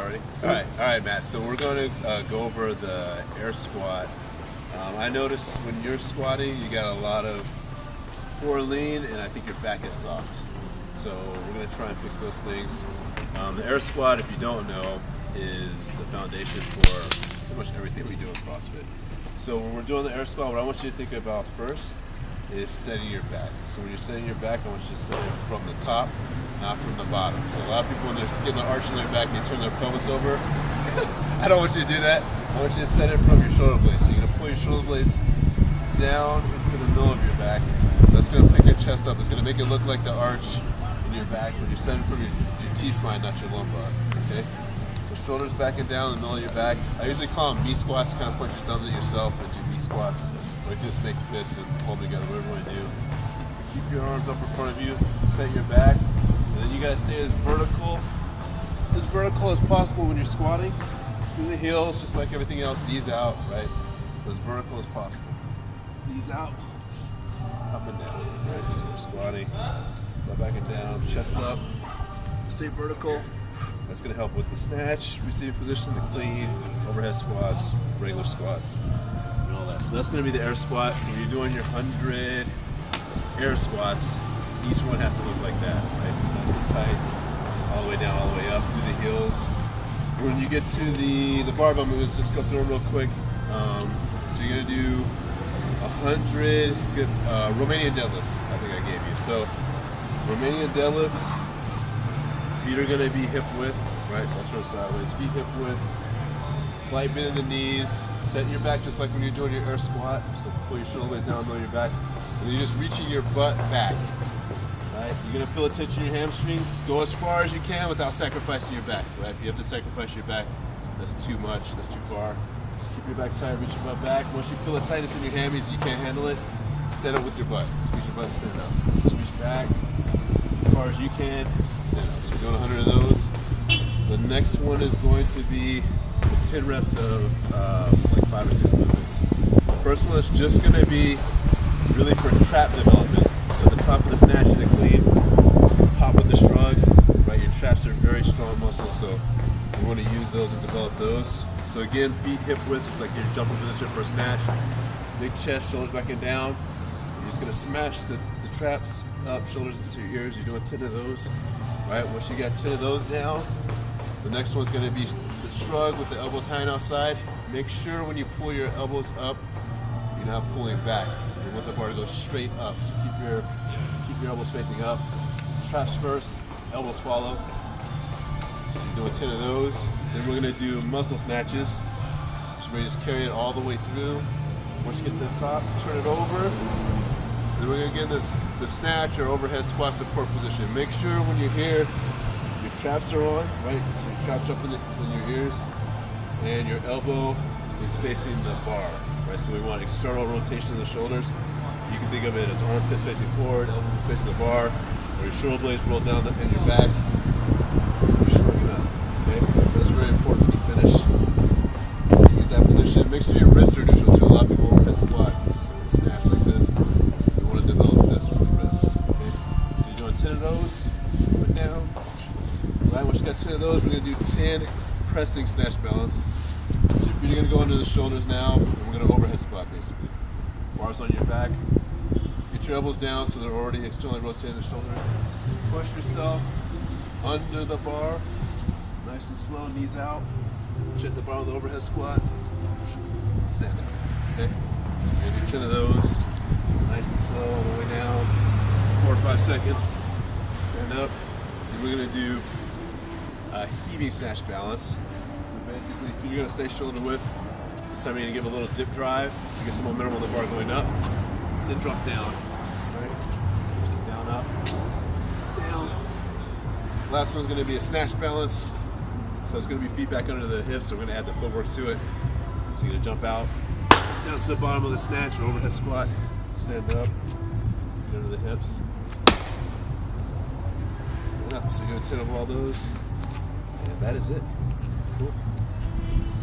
already? All right, Matt. So we're going to go over the air squat. I noticed when you're squatting, you got a lot of forward lean, and I think your back is soft. So we're going to try and fix those things. The air squat, if you don't know, is the foundation for pretty much everything we do in CrossFit. So when we're doing the air squat, what I want you to think about first is setting your back. So when you're setting your back, I want you to set it from the top, not from the bottom. So a lot of people, when they're getting the arch in their back, they turn their pelvis over. I don't want you to do that. I want you to set it from your shoulder blades. So you're going to pull your shoulder blades down into the middle of your back. That's going to pick your chest up. It's going to make it look like the arch in your back when you're setting from your T-spine, not your lumbar. Okay? So shoulders back and down in the middle of your back. I usually call them V squats. Kind of point your thumbs at yourself and do V squats. Or you can just make fists and pull them together, whatever you want to do. Keep your arms up in front of you, set your back, and then you gotta stay as vertical as possible when you're squatting. Through the heels, just like everything else, knees out, right? As vertical as possible. Knees out, up and down, right? So you're squatting, go back and down, chest up, stay vertical. That's gonna help with the snatch, receiving position, the clean, overhead squats, regular squats. All that. So that's going to be the air squat. So when you're doing your 100 air squats, each one has to look like that, right? Nice and tight, all the way down, all the way up through the heels. When you get to the barbell moves, just go through them real quick. So you're going to do 100 good Romanian deadlifts, I think I gave you. So Romanian deadlifts, feet are going to be hip width, right? So I'll turn sideways, feet hip width. Slight bend in the knees, set your back just like when you're doing your air squat. So pull your shoulder blades down, lower your back. And then you're just reaching your butt back. Right? You're gonna feel a tension in your hamstrings. Go as far as you can without sacrificing your back. Right? If you have to sacrifice your back, that's too much, that's too far. Just keep your back tight, reach your butt back. Once you feel a tightness in your hammies and you can't handle it, stand up with your butt. Squeeze your butt, stand up. Just reach back as far as you can, stand up. So you're doing 100 of those. The next one is going to be 10 reps of like 5 or 6 movements. The first one is just going to be really for trap development. So at the top of the snatch and the clean, pop with the shrug, right? Your traps are very strong muscles, so we want to use those and develop those. So again, feet hip width, just like your jumping position for a snatch. Big chest, shoulders back and down. You're just going to smash the traps up, shoulders into your ears. You're doing 10 of those. Right? Once you got 10 of those down, the next one's going to be the shrug with the elbows high and outside. Make sure when you pull your elbows up, you're not pulling back. You want the bar to go straight up. So keep your elbows facing up. Traps first, elbows follow. So you're doing 10 of those. Then we're going to do muscle snatches. So we're going to just carry it all the way through. Once you get to the top, turn it over. Then we're going to get the snatch or overhead squat support position. Make sure when you're here, your traps are on, right? So your traps up in your ears, and your elbow is facing the bar, right? So we want external rotation of the shoulders. You can think of it as armpits facing forward, elbows facing the bar, or your shoulder blades roll down in your back. You're shrugging up, okay? So that's very important when you finish. To get that position, make sure your wrists are neutral too. A lot of people overhead squat and snatch like this. You want to develop this with the wrists, okay? So you're doing 10 of those, put down. Right, once you got 10 of those, we're going to do 10 pressing snatch balance. So your feet are going to go under the shoulders now, and we're going to overhead squat basically. Bars on your back. Get your elbows down so they're already externally rotating the shoulders. Push yourself under the bar. Nice and slow, knees out. Check the bar with the overhead squat. Stand up. Okay? So you're going to do 10 of those. Nice and slow, all the way down. 4 or 5 seconds. Stand up. And we're going to do heaving snatch balance. So basically, you're going to stay shoulder width. This time you're going to give a little dip drive to get some momentum on the bar going up. Then drop down. Right? Just down, up, down. Last one's going to be a snatch balance. So it's going to be feet back under the hips. So we're going to add the footwork to it. So you're going to jump out, down to the bottom of the snatch or overhead squat. Stand up, get under the hips. Stand up. So you're going to 10 of all those. And that is it.